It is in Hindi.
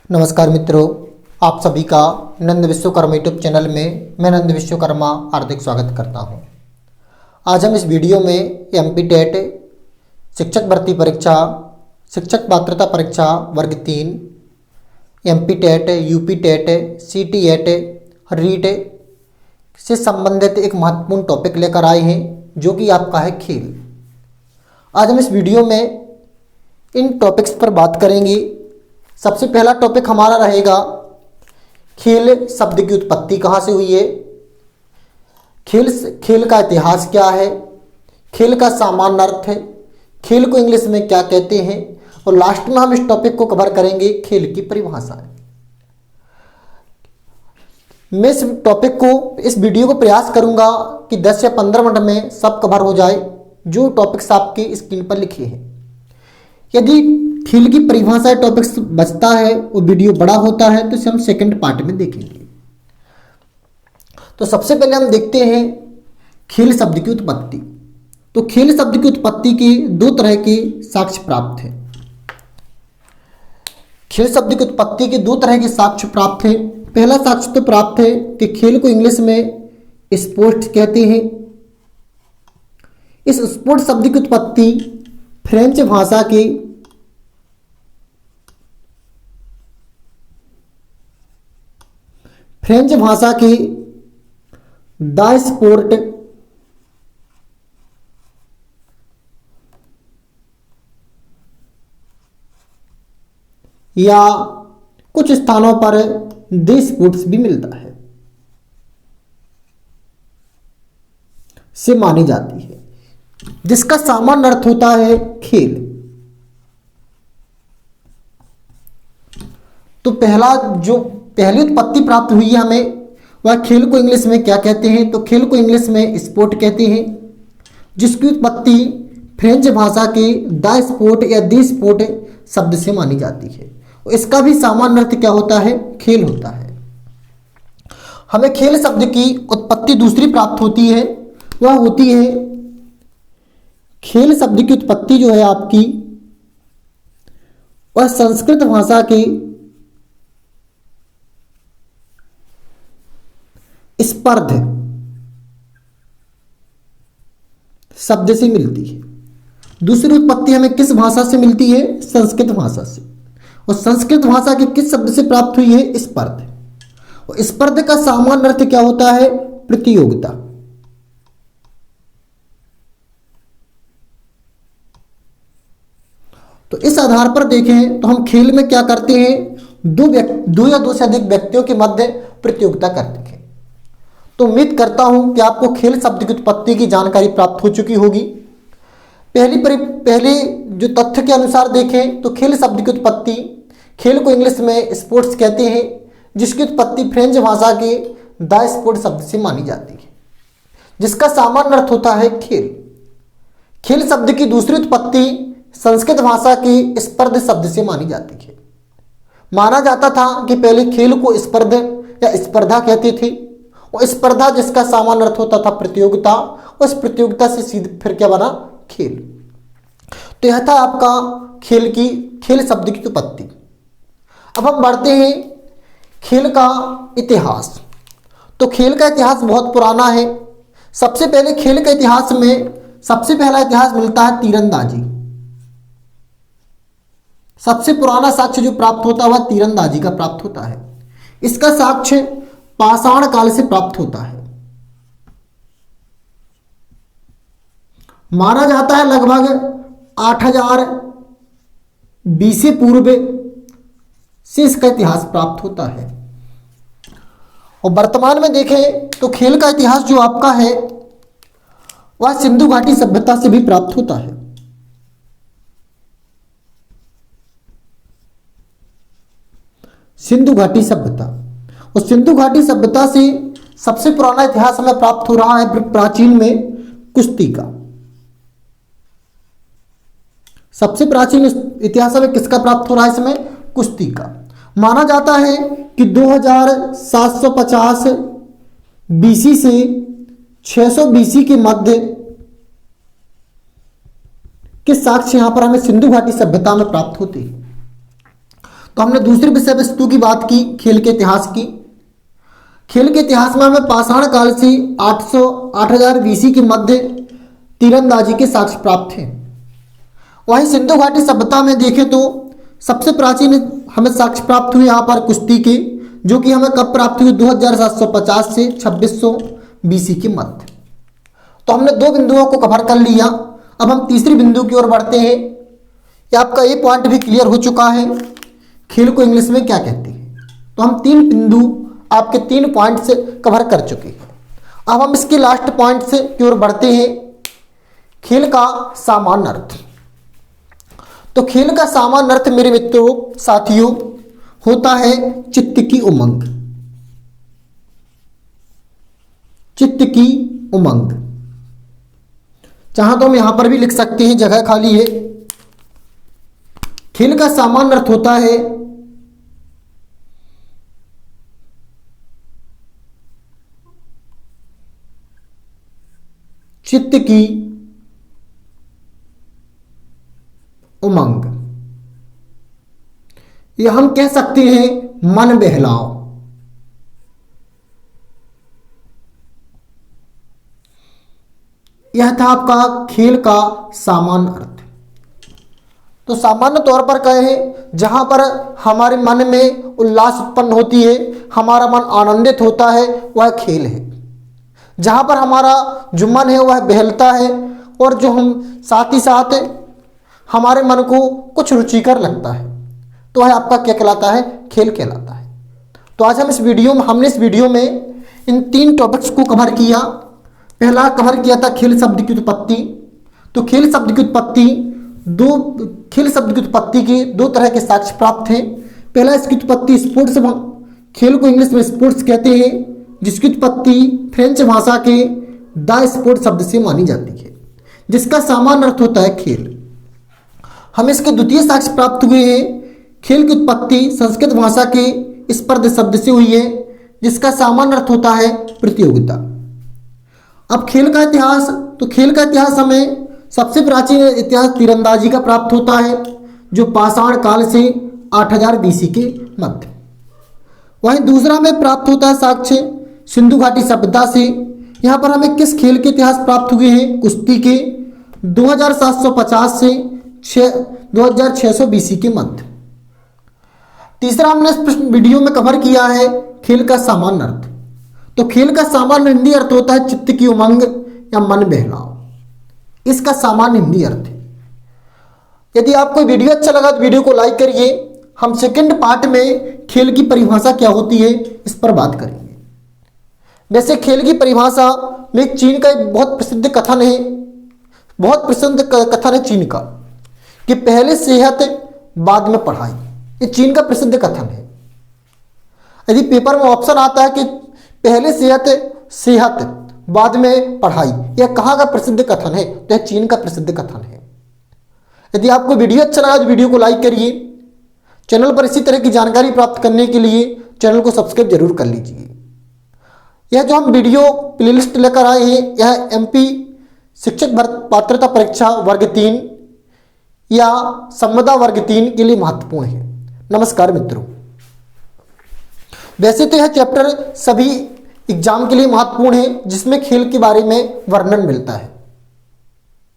नमस्कार मित्रों, आप सभी का नंद विश्वकर्मा यूट्यूब चैनल में मैं नंद विश्वकर्मा हार्दिक स्वागत करता हूं। आज हम इस वीडियो में एमपी टेट शिक्षक भर्ती परीक्षा, शिक्षक पात्रता परीक्षा वर्ग 3, MP TET, UP TET, CTET, REET से संबंधित एक महत्वपूर्ण टॉपिक लेकर आए हैं जो कि आपका है खेल। आज हम इस वीडियो में इन टॉपिक्स पर बात करेंगे। सबसे पहला टॉपिक हमारा रहेगा खेल शब्द की उत्पत्ति कहाँ से हुई है, खेल का इतिहास क्या है, खेल का सामान्य अर्थ है, खेल को इंग्लिश में क्या कहते हैं, और लास्ट में हम इस टॉपिक को कवर करेंगे खेल की परिभाषा। मैं इस टॉपिक को, इस वीडियो को प्रयास करूंगा कि 10 या 15 मिनट में सब कवर हो जाए जो टॉपिक्स आपके स्क्रीन पर लिखे हैं। यदि खेल की परिभाषा टॉपिक्स बचता है और वीडियो बड़ा होता है तो इसे हम सेकंड पार्ट में देखेंगे। तो सबसे पहले हम देखते हैं खेल शब्द की उत्पत्ति। तो खेल शब्द की उत्पत्ति के दो तरह के साक्ष्य प्राप्त हैं। खेल शब्द की उत्पत्ति के दो तरह के साक्ष्य प्राप्त हैं। पहला साक्ष्य तो प्राप्त है कि खेल को इंग्लिश में स्पोर्ट्स कहते हैं। इस स्पोर्ट्स शब्द की उत्पत्ति फ्रेंच भाषा की द स्पोर्ट या कुछ स्थानों पर द स्पोर्ट्स भी मिलता है से मानी जाती है, जिसका सामान्य अर्थ होता है खेल। तो पहली उत्पत्ति प्राप्त हुई है हमें, वह खेल को इंग्लिश में क्या कहते हैं। तो खेल को इंग्लिश में स्पोर्ट कहते हैं, जिसकी उत्पत्ति फ्रेंच भाषा के द स्पोर्ट या दी स्पोर्ट शब्द से मानी जाती है। इसका भी सामान्य अर्थ क्या होता है, खेल होता है। हमें खेल शब्द की उत्पत्ति दूसरी प्राप्त होती है, वह होती है खेल शब्द की उत्पत्ति जो है आपकी, वह संस्कृत भाषा के स्पर्ध शब्द से मिलती है। दूसरी उत्पत्ति हमें किस भाषा से मिलती है, संस्कृत भाषा से। और संस्कृत भाषा के किस शब्द से प्राप्त हुई है, स्पर्ध। और स्पर्ध का सामान्य अर्थ क्या होता है, प्रतियोगिता। तो इस आधार पर देखें तो हम खेल में क्या करते हैं, दो या दो से अधिक व्यक्तियों के मध्य प्रतियोगिता करते हैं। तो उम्मीद करता हूं कि आपको खेल शब्द की उत्पत्ति की जानकारी प्राप्त हो चुकी होगी। पहले जो तथ्य के अनुसार देखें तो खेल शब्द की उत्पत्ति, खेल को इंग्लिश में स्पोर्ट्स कहते हैं, जिसकी उत्पत्ति फ्रेंच भाषा के द स्पोर्ट शब्द से मानी जाती है, जिसका सामान्य अर्थ होता है खेल। खेल शब्द की दूसरी उत्पत्ति संस्कृत भाषा के स्पर्ध शब्द से मानी जाती है। माना जाता था कि पहले खेल को स्पर्ध या स्पर्धा कहते थे, और स्पर्धा जिसका सामान्य अर्थ होता था प्रतियोगिता, उस प्रतियोगिता से सीधे फिर क्या बना, खेल। तो यह था आपका खेल शब्द की उत्पत्ति। अब हम बढ़ते हैं खेल का इतिहास। तो खेल का इतिहास बहुत पुराना है। सबसे पहले खेल के इतिहास में सबसे पहला इतिहास मिलता है तीरंदाजी। सबसे पुराना साक्ष्य जो प्राप्त होता है वह तीरंदाजी का प्राप्त होता है। इसका साक्ष्य पाषाण काल से प्राप्त होता है। माना जाता है लगभग 8000 BC पूर्व से इसका इतिहास प्राप्त होता है। और वर्तमान में देखें तो खेल का इतिहास जो आपका है वह सिंधु घाटी सभ्यता से भी प्राप्त होता है। सिंधु घाटी सभ्यता, और सिंधु घाटी सभ्यता से सबसे पुराना इतिहास हमें प्राप्त हो रहा है प्राचीन में कुश्ती का। सबसे प्राचीन इतिहास में किसका प्राप्त हो रहा है, इसमें कुश्ती का। माना जाता है कि 2750 BC से 600 BC के मध्य के साक्ष्य यहां पर हमें सिंधु घाटी सभ्यता में प्राप्त होते हैं। तो हमने दूसरी विषय वस्तु की बात की, खेल के इतिहास की। खेल के इतिहास में हमें पाषाण काल से 8000 BC के मध्य तीरंदाजी के साक्ष्य प्राप्त हैं। वहीं सिंधु घाटी सभ्यता में देखें तो सबसे प्राचीन हमें साक्ष्य प्राप्त हुए यहाँ पर कुश्ती के, जो कि हमें कब प्राप्त हुए 2750 से 2600 BC के मध्य। तो हमने 2 बिंदुओं को कवर कर लिया। अब हम तीसरी बिंदु की ओर बढ़ते हैं। ये आपका ये पॉइंट भी क्लियर हो चुका है, खेल को इंग्लिश में क्या कहते हैं। तो हम 3 बिंदु आपके 3 पॉइंट से कवर कर चुके हैं। अब हम इसके लास्ट पॉइंट से की ओर बढ़ते हैं, खेल का सामान्य अर्थ। तो खेल का सामान्य अर्थ मेरे मित्रों साथियों होता है चित्त की उमंग। चित्त की उमंग, चाहे तो हम यहां पर भी लिख सकते हैं, जगह खाली है। खेल का सामान्य अर्थ होता है चित्त की उमंग, या हम कह सकते हैं मन बहलाव। यह था आपका खेल का सामान्य अर्थ। तो सामान्य तौर पर कहें, जहां पर हमारे मन में उल्लास उत्पन्न होती है, हमारा मन आनंदित होता है, वह खेल है। जहां पर हमारा जो मन है वह बहलता है, और जो हम साथ ही साथ हमारे मन को कुछ रुचिकर लगता है, तो वह आपका क्या कहलाता है, खेल कहलाता है। तो आज हमने इस वीडियो में इन 3 टॉपिक्स को कवर किया। पहला कवर किया था खेल शब्द की उत्पत्ति। तो खेल शब्द की उत्पत्ति के 2 तरह के साक्ष्य प्राप्त हैं। पहला, इसकी उत्पत्ति स्पोर्ट्स, खेल को इंग्लिश में स्पोर्ट्स कहते हैं, जिसकी उत्पत्ति फ्रेंच भाषा के द स्पोर्ट शब्द से मानी जाती है, जिसका सामान्य अर्थ होता है खेल। हमें इसके द्वितीय साक्ष्य प्राप्त हुए हैं, खेल की उत्पत्ति संस्कृत भाषा के स्पर्ध शब्द से हुई है, जिसका सामान्य अर्थ होता है प्रतियोगिता। अब खेल का इतिहास, तो खेल का इतिहास हमें सबसे प्राचीन इतिहास तीरंदाजी का प्राप्त होता है, जो पाषाण काल से 8000 BC के मध्य। वहीं दूसरा हमें प्राप्त होता है साक्ष्य सिंधु घाटी सभ्यता से। यहाँ पर हमें किस खेल के इतिहास प्राप्त हुए हैं, कुश्ती के, 2750 से 2600 BC के मध्य। तीसरा हमने इस वीडियो में कवर किया है खेल का सामान्य अर्थ। तो खेल का सामान्य हिंदी अर्थ होता है चित्त की उमंग या मन बहलाव। इसका सामान्य हिंदी अर्थ है। यदि आपको वीडियो अच्छा लगा तो वीडियो को लाइक करिए। हम सेकंड पार्ट में खेल की परिभाषा क्या होती है इस पर बात करेंगे। वैसे खेल की परिभाषा में चीन का एक बहुत प्रसिद्ध कथन है चीन का, कि पहले सेहत बाद में पढ़ाई। ये चीन का प्रसिद्ध कथन है। यदि पेपर में ऑप्शन आता है कि पहले सेहत बाद में पढ़ाई, यह कहाँ का प्रसिद्ध कथन है, तो यह चीन का प्रसिद्ध कथन है। यदि आपको वीडियो अच्छा लगा तो वीडियो को लाइक करिए। चैनल पर इसी तरह की जानकारी प्राप्त करने के लिए चैनल को सब्सक्राइब जरूर कर लीजिए। यह जो हम वीडियो प्लेलिस्ट लेकर आए हैं, यह MP शिक्षक पात्रता परीक्षा वर्ग 3 या संविदा वर्ग 3 के लिए महत्वपूर्ण है। नमस्कार मित्रों। वैसे तो यह चैप्टर सभी एग्जाम के लिए महत्वपूर्ण है, जिसमें खेल के बारे में वर्णन मिलता है।